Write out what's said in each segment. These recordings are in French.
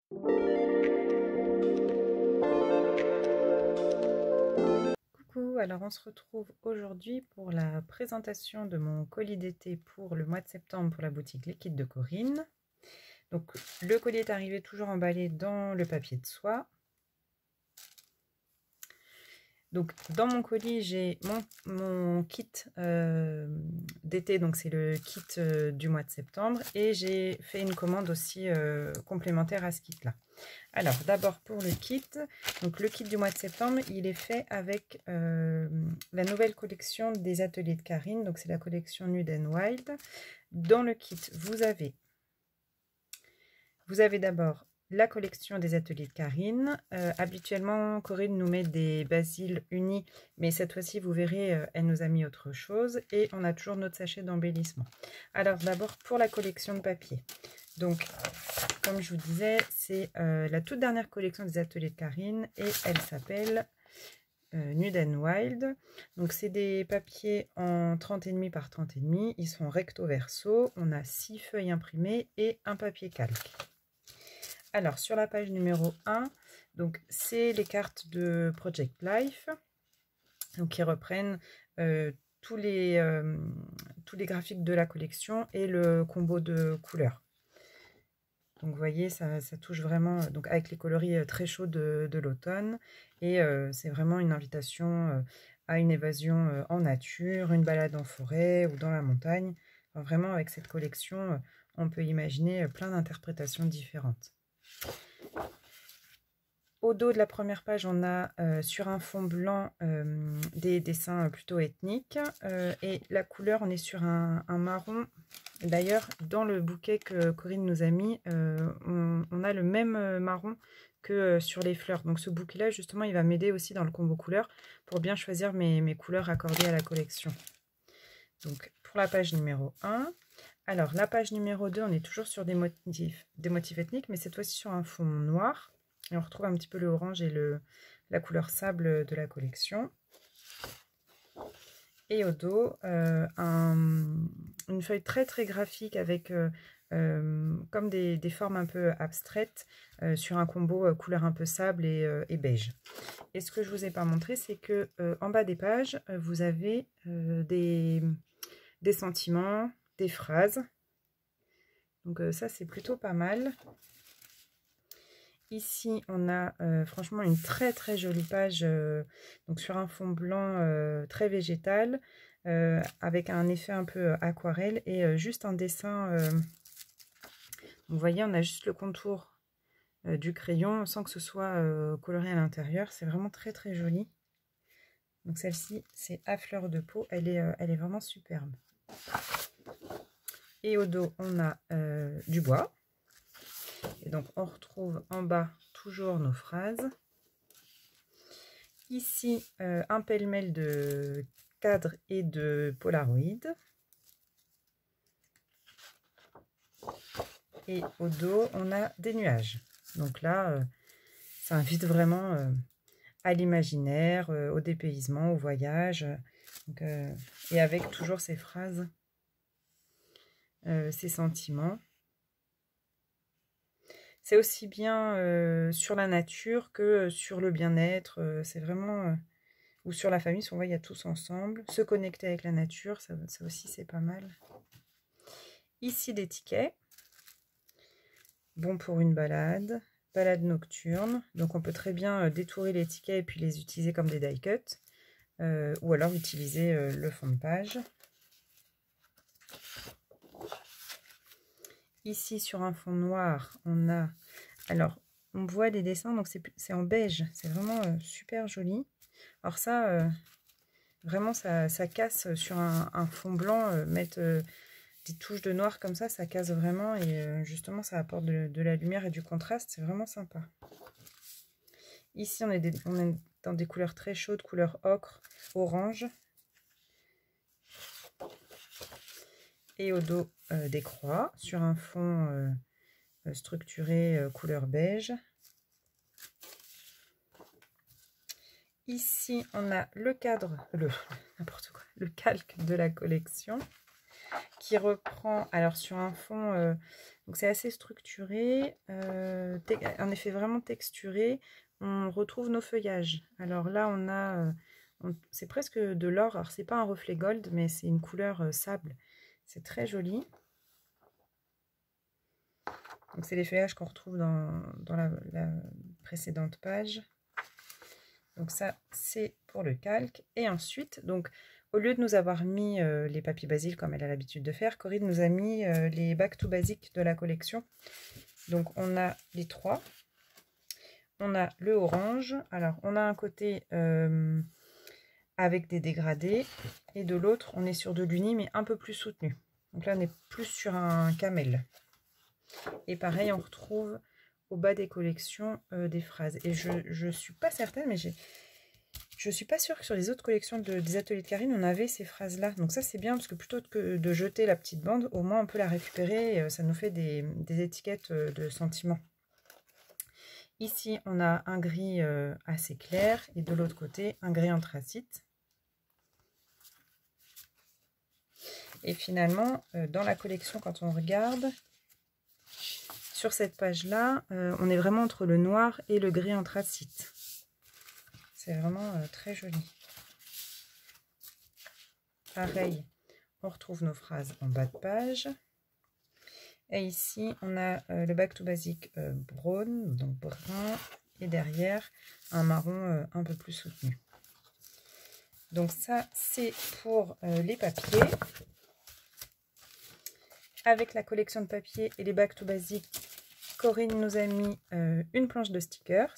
Coucou, alors on se retrouve aujourd'hui pour la présentation de mon colis d'été pour le mois de septembre pour la boutique Liquide de Corinne. Donc le colis est arrivé toujours emballé dans le papier de soie. Donc dans mon colis j'ai mon kit d'été, donc c'est le kit du mois de septembre, et j'ai fait une commande aussi complémentaire à ce kit là. Alors d'abord pour le kit, donc le kit du mois de septembre il est fait avec la nouvelle collection des ateliers de Karine, donc c'est la collection Nude and Wild. Dans le kit vous avez d'abord la collection des ateliers de Karine. Habituellement, Corinne nous met des basiles unis, mais cette fois-ci, vous verrez, elle nous a mis autre chose. Et on a toujours notre sachet d'embellissement. Alors, d'abord, pour la collection de papier. Donc, comme je vous disais, c'est la toute dernière collection des ateliers de Karine et elle s'appelle Nude and Wild. Donc, c'est des papiers en 30,5 par 30,5. Ils sont recto verso. On a 6 feuilles imprimées et un papier calque. Alors, sur la page numéro 1, donc c'est les cartes de Project Life, donc qui reprennent tous les graphiques de la collection et le combo de couleurs. Donc, vous voyez, ça touche vraiment, donc avec les coloris très chauds de l'automne. Et c'est vraiment une invitation à une évasion en nature, une balade en forêt ou dans la montagne. Enfin, vraiment, avec cette collection, on peut imaginer plein d'interprétations différentes. Au dos de la première page, on a sur un fond blanc des dessins plutôt ethniques. Et la couleur, on est sur un marron. D'ailleurs, dans le bouquet que Corinne nous a mis, on a le même marron que sur les fleurs. Donc ce bouquet-là, justement, il va m'aider aussi dans le combo couleurs pour bien choisir mes couleurs accordées à la collection. Donc pour la page numéro 1. Alors la page numéro 2, on est toujours sur des motifs ethniques, mais cette fois-ci sur un fond noir. Et on retrouve un petit peu le orange et la couleur sable de la collection. Et au dos, une feuille très très graphique avec comme des formes un peu abstraites sur un combo couleur un peu sable et beige. Et ce que je ne vous ai pas montré, c'est que en bas des pages, vous avez des sentiments, des phrases. Donc ça, c'est plutôt pas mal. Ici, on a franchement une très très jolie page donc sur un fond blanc très végétal avec un effet un peu aquarelle et juste un dessin. Vous voyez, on a juste le contour du crayon sans que ce soit coloré à l'intérieur. C'est vraiment très très joli. Donc celle-ci, c'est à fleur de peau. Elle est vraiment superbe. Et au dos, on a du bois. Et donc, on retrouve en bas toujours nos phrases. Ici, un pêle-mêle de cadres et de Polaroid. Et au dos, on a des nuages. Donc là, ça invite vraiment à l'imaginaire, au dépaysement, au voyage. Donc, et avec toujours ces phrases, ces sentiments. C'est aussi bien sur la nature que sur le bien-être. C'est vraiment... ou sur la famille, si on voit, il y a tous ensemble. Se connecter avec la nature, ça aussi, c'est pas mal. Ici, des tickets. Bon pour une balade. Balade nocturne. Donc, on peut très bien détourer les tickets et puis les utiliser comme des die cuts. Ou alors utiliser le fond de page. Ici, sur un fond noir, on a... Alors, on voit des dessins, donc c'est en beige. C'est vraiment super joli. Alors ça, vraiment, ça casse sur un fond blanc. Mettre des touches de noir comme ça casse vraiment. Et justement, ça apporte de la lumière et du contraste. C'est vraiment sympa. Ici, on est dans des couleurs très chaudes, couleur ocre, orange. Et au dos, des croix sur un fond structuré couleur beige. Ici, on a le cadre, le calque de la collection qui reprend, alors sur un fond, vous Donc c'est assez structuré, un effet vraiment texturé. On retrouve nos feuillages. Alors là, on a, c'est presque de l'or. Alors c'est pas un reflet gold, mais c'est une couleur sable. C'est très joli. Donc c'est les feuillages qu'on retrouve dans la précédente page. Donc ça, c'est pour le calque. Et ensuite, donc, au lieu de nous avoir mis les papiers basiques comme elle a l'habitude de faire, Corinne nous a mis les Back to Basic de la collection. Donc on a les 3. On a le orange. Alors on a un côté avec des dégradés. Et de l'autre, on est sur de l'uni, mais un peu plus soutenu. Donc là, on est plus sur un camel. Et pareil, on retrouve au bas des collections des phrases. Et je ne suis pas certaine, mais je ne suis pas sûre que sur les autres collections des ateliers de Karine, on avait ces phrases-là. Donc ça, c'est bien, parce que plutôt que de jeter la petite bande, au moins on peut la récupérer. Et ça nous fait des étiquettes de sentiments. Ici, on a un gris assez clair. Et de l'autre côté, un gris anthracite. Et finalement, dans la collection, quand on regarde... Sur cette page-là, on est vraiment entre le noir et le gris anthracite. C'est vraiment très joli. Pareil, on retrouve nos phrases en bas de page. Et ici, on a le Back to Basic brown, donc brun, et derrière, un marron un peu plus soutenu. Donc ça, c'est pour les papiers. Avec la collection de papiers et les Back to Basic, Corinne nous a mis une planche de stickers.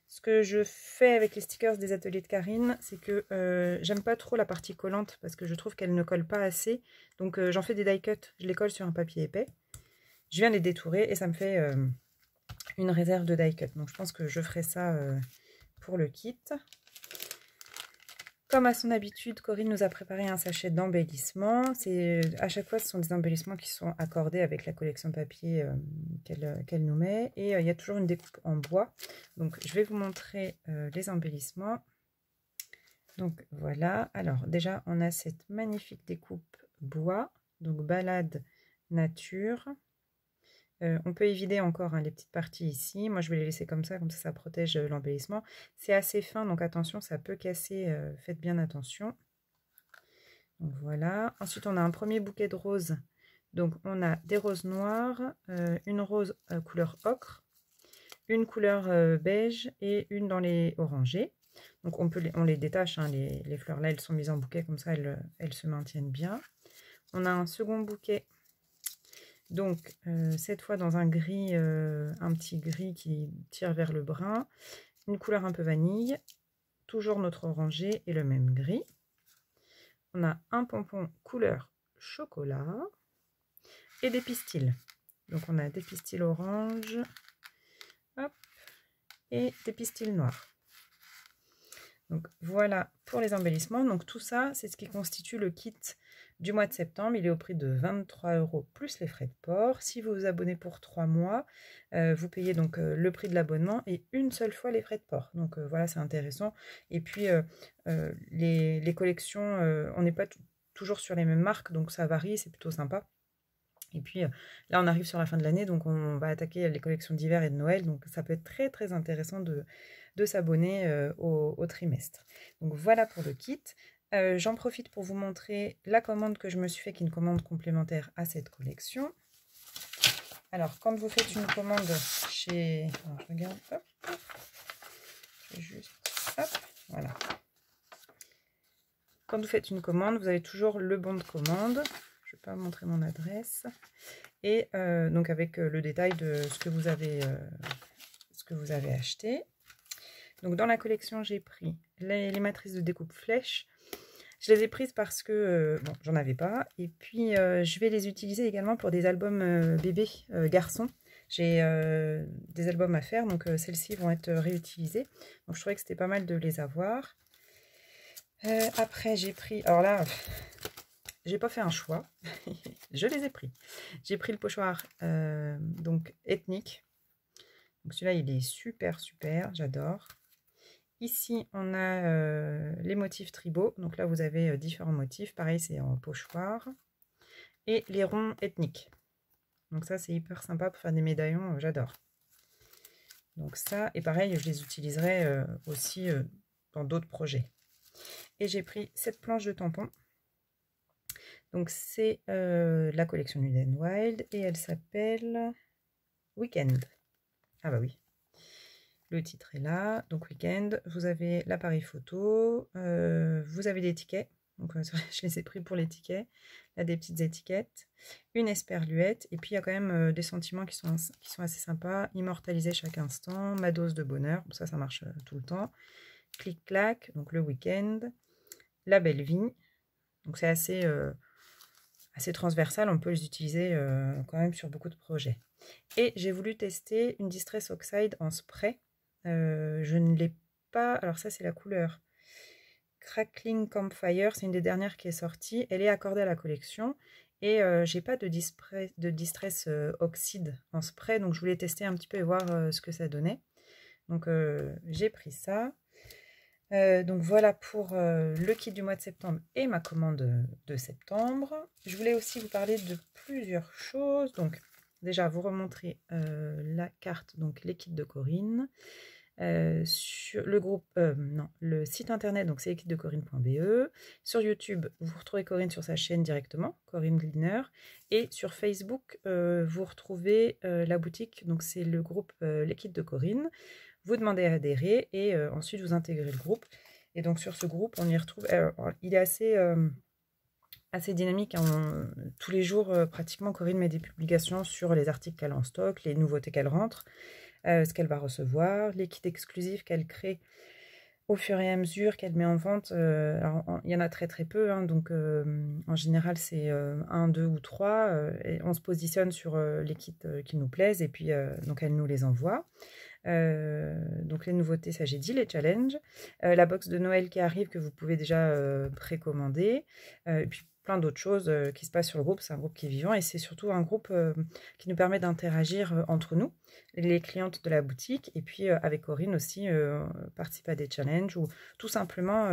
Ce que je fais avec les stickers des ateliers de Karine, c'est que j'aime pas trop la partie collante parce que je trouve qu'elle ne colle pas assez. Donc j'en fais des die cuts, je les colle sur un papier épais. Je viens les détourer et ça me fait une réserve de die cut. Donc je pense que je ferai ça pour le kit. Comme à son habitude, Corinne nous a préparé un sachet d'embellissement. À chaque fois, ce sont des embellissements qui sont accordés avec la collection papier qu'elle nous met. Et il y a toujours une découpe en bois. Donc, je vais vous montrer les embellissements. Donc, voilà. Alors, déjà, on a cette magnifique découpe bois. Donc, balade nature. On peut évider encore les petites parties ici. Moi, je vais les laisser comme ça protège l'embellissement. C'est assez fin, donc attention, ça peut casser. Faites bien attention. Donc voilà. Ensuite, on a un premier bouquet de roses. Donc, on a des roses noires, une rose couleur ocre, une couleur beige et une dans les orangés. Donc, on les détache. Les fleurs là, elles sont mises en bouquet, comme ça, elles se maintiennent bien. On a un second bouquet. Donc, cette fois dans un gris, un petit gris qui tire vers le brun, une couleur un peu vanille, toujours notre orangé et le même gris. On a un pompon couleur chocolat et des pistils. Donc, on a des pistils orange, hop, et des pistils noirs. Donc, voilà pour les embellissements. Donc, tout ça, c'est ce qui constitue le kit du mois de septembre. Il est au prix de 23 € plus les frais de port. Si vous vous abonnez pour 3 mois, vous payez donc le prix de l'abonnement et une seule fois les frais de port. Donc voilà, c'est intéressant. Et puis les collections, on n'est pas toujours sur les mêmes marques, donc ça varie, c'est plutôt sympa. Et puis là, on arrive sur la fin de l'année, donc on va attaquer les collections d'hiver et de Noël. Donc ça peut être très très intéressant de s'abonner au trimestre. Donc voilà pour le kit. J'en profite pour vous montrer la commande que je me suis fait, qui est une commande complémentaire à cette collection. Alors, quand vous faites une commande chez... Alors, je regarde, hop, je vais juste... Hop, voilà. Quand vous faites une commande, vous avez toujours le bon de commande. Je ne vais pas montrer mon adresse. Et donc, avec le détail de ce que vous avez acheté. Donc, dans la collection, j'ai pris les matrices de découpe flèche. Je les ai prises parce que bon, j'en avais pas. Et puis, je vais les utiliser également pour des albums bébés, garçons. J'ai des albums à faire, donc celles-ci vont être réutilisées. Donc, je trouvais que c'était pas mal de les avoir. Après, j'ai pris... Alors là, j'ai pas fait un choix. Je les ai pris. J'ai pris le pochoir donc ethnique. Donc, celui-là, il est super, super. J'adore. Ici, on a les motifs tribaux. Donc là, vous avez différents motifs. Pareil, c'est en pochoir. Et les ronds ethniques. Donc ça, c'est hyper sympa pour faire des médaillons, j'adore. Donc ça, et pareil, je les utiliserai aussi dans d'autres projets. Et j'ai pris cette planche de tampons. Donc c'est la collection Nude & Wild et elle s'appelle Weekend. Ah bah oui. Le titre est là, donc Weekend. Vous avez l'appareil photo, vous avez des tickets. Donc je les ai pris pour les tickets. Là, des petites étiquettes, une esperluette, et puis il y a quand même des sentiments qui sont assez sympas. Immortaliser chaque instant, ma dose de bonheur, bon, ça marche tout le temps. Clic-clac, donc le week-end. La belle vie, donc c'est assez transversal, on peut les utiliser quand même sur beaucoup de projets. Et j'ai voulu tester une Distress Oxide en spray. Je ne l'ai pas, alors ça c'est la couleur Crackling Campfire, c'est une des dernières qui est sortie. Elle est accordée à la collection et j'ai pas de Distress Oxide en spray, donc je voulais tester un petit peu et voir ce que ça donnait. Donc j'ai pris ça. Donc voilà pour le kit du mois de septembre et ma commande de septembre. Je voulais aussi vous parler de plusieurs choses. Donc déjà vous remontrer la carte, donc les kits de Corinne. Sur le groupe, le site internet, donc c'est leskitsdecorinne.be. Sur YouTube, vous retrouvez Corinne sur sa chaîne directement, Corinne Gleaner. Et sur Facebook, vous retrouvez la boutique, donc c'est le groupe Les Kits de Corinne. Vous demandez à adhérer et ensuite vous intégrez le groupe. Et donc sur ce groupe, on y retrouve, il est assez dynamique, hein. Tous les jours, pratiquement, Corinne met des publications sur les articles qu'elle a en stock, les nouveautés qu'elle rentre. Ce qu'elle va recevoir, les kits exclusifs qu'elle crée au fur et à mesure qu'elle met en vente. Alors, il y en a très très peu, hein, donc en général c'est 1, 2 ou 3, et on se positionne sur les kits qui nous plaisent et puis donc elle nous les envoie. Donc les nouveautés, ça j'ai dit, les challenges, la box de Noël qui arrive que vous pouvez déjà précommander, et puis plein d'autres choses qui se passent sur le groupe. C'est un groupe qui est vivant et c'est surtout un groupe qui nous permet d'interagir entre nous, les clientes de la boutique, et puis avec Corinne aussi, participer à des challenges ou tout simplement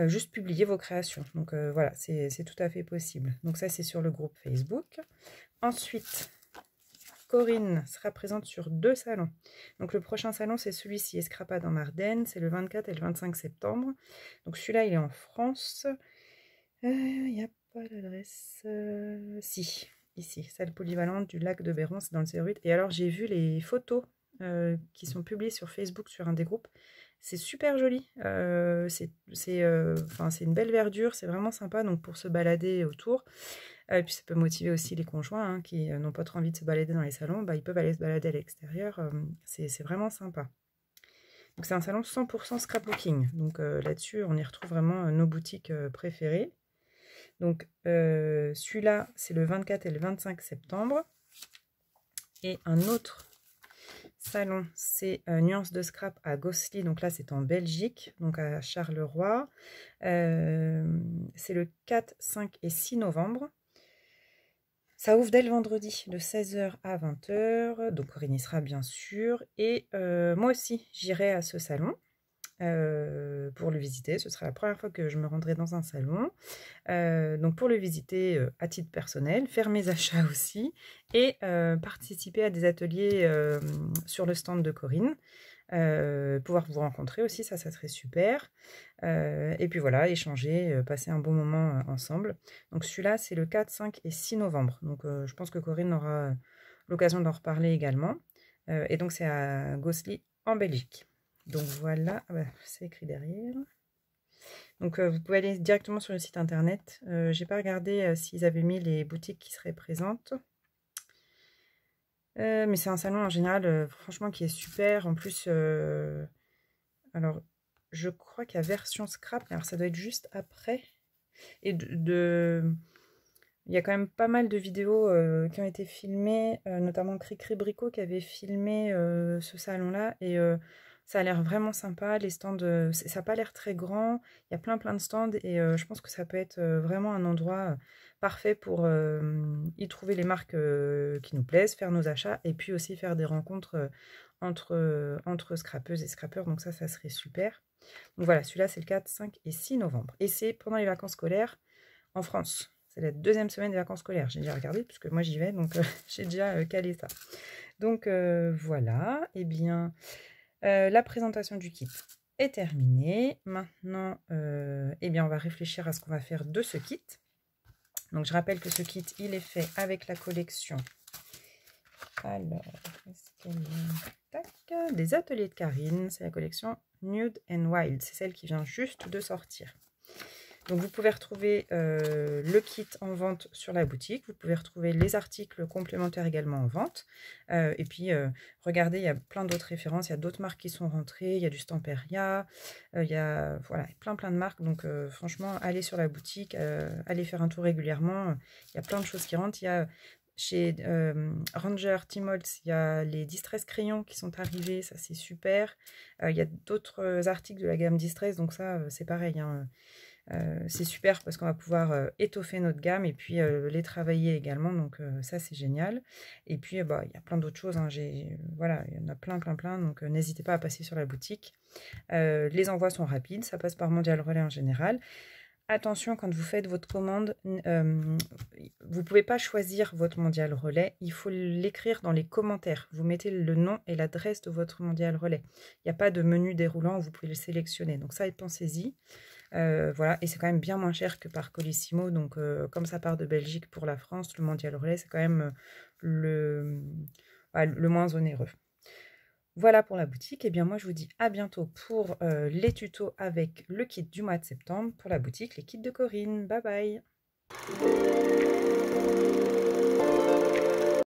juste publier vos créations. Donc voilà, c'est tout à fait possible. Donc ça c'est sur le groupe Facebook. Ensuite, Corinne sera présente sur 2 salons. Donc le prochain salon, c'est celui-ci, Escrapade en Ardennes. C'est le 24 et le 25 septembre. Donc celui-là, il est en France. Il n'y a pas l'adresse. Si, ici, salle polyvalente du lac de Béron, c'est dans le 08. Et alors, j'ai vu les photos qui sont publiées sur Facebook, sur un des groupes. C'est super joli. C'est une belle verdure, c'est vraiment sympa. Donc pour se balader autour. Et puis ça peut motiver aussi les conjoints hein, qui n'ont pas trop envie de se balader dans les salons, bah, ils peuvent aller se balader à l'extérieur, c'est vraiment sympa. Donc c'est un salon 100% scrapbooking, donc là-dessus on y retrouve vraiment nos boutiques préférées. Donc celui-là c'est le 24 et le 25 septembre. Et un autre salon c'est Nuance de Scrap à Gosselies, donc là c'est en Belgique, donc à Charleroi. C'est le 4, 5 et 6 novembre. Ça ouvre dès le vendredi de 16h à 20h, donc Corinne y sera bien sûr. Et moi aussi, j'irai à ce salon pour le visiter. Ce sera la première fois que je me rendrai dans un salon. Donc pour le visiter à titre personnel, faire mes achats aussi et participer à des ateliers sur le stand de Corinne. Pouvoir vous rencontrer aussi, ça serait super. Et puis voilà, échanger, passer un bon moment ensemble. Donc celui-là, c'est le 4, 5 et 6 novembre. Donc je pense que Corinne aura l'occasion d'en reparler également. Et donc c'est à Gosselies en Belgique. Donc voilà, c'est écrit derrière. Donc vous pouvez aller directement sur le site internet. J'ai pas regardé s'ils avaient mis les boutiques qui seraient présentes. Mais c'est un salon en général, franchement, qui est super. En plus, alors, je crois qu'il y a version scrap, alors ça doit être juste après. Et il y a quand même pas mal de vidéos qui ont été filmées, notamment Cricri Bricot qui avait filmé ce salon-là. Et ça a l'air vraiment sympa. Les stands, ça n'a pas l'air très grand. Il y a plein de stands et je pense que ça peut être vraiment un endroit parfait pour y trouver les marques qui nous plaisent, faire nos achats et puis aussi faire des rencontres entre scrapeuses et scrapeurs. Donc ça serait super. Donc voilà, celui-là c'est le 4, 5 et 6 novembre. Et c'est pendant les vacances scolaires en France. C'est la 2e semaine des vacances scolaires. J'ai déjà regardé puisque moi j'y vais, donc j'ai déjà calé ça. Donc voilà, et bien la présentation du kit est terminée. Maintenant, eh bien, on va réfléchir à ce qu'on va faire de ce kit. Donc je rappelle que ce kit, il est fait avec la collection. Alors, est-ce qu'elle est... Tac, des ateliers de Karine, c'est la collection Nude and Wild, c'est celle qui vient juste de sortir. Donc vous pouvez retrouver le kit en vente sur la boutique, vous pouvez retrouver les articles complémentaires également en vente. Et puis regardez, il y a plein d'autres références, il y a d'autres marques qui sont rentrées, il y a du Stamperia, il y a voilà, plein de marques. Donc franchement, allez sur la boutique, allez faire un tour régulièrement, il y a plein de choses qui rentrent. Il y a chez Ranger, Timols, il y a les Distress crayons qui sont arrivés, ça c'est super. Il y a d'autres articles de la gamme Distress, donc ça c'est pareil, hein. C'est super parce qu'on va pouvoir étoffer notre gamme et puis les travailler également, donc ça c'est génial. Et puis bah, il y a plein d'autres choses, hein. Voilà, il y en a plein, donc n'hésitez pas à passer sur la boutique. Les envois sont rapides, ça passe par Mondial Relais en général. Attention, quand vous faites votre commande, vous ne pouvez pas choisir votre Mondial Relais, il faut l'écrire dans les commentaires. Vous mettez le nom et l'adresse de votre Mondial Relais. Il n'y a pas de menu déroulant où vous pouvez le sélectionner, donc ça, pensez-y. Voilà, et c'est quand même bien moins cher que par Colissimo, donc comme ça part de Belgique pour la France, le Mondial Relais, c'est quand même le moins onéreux. Voilà pour la boutique. Et bien moi je vous dis à bientôt pour les tutos avec le kit du mois de septembre pour la boutique Les Kits de Corinne. Bye bye.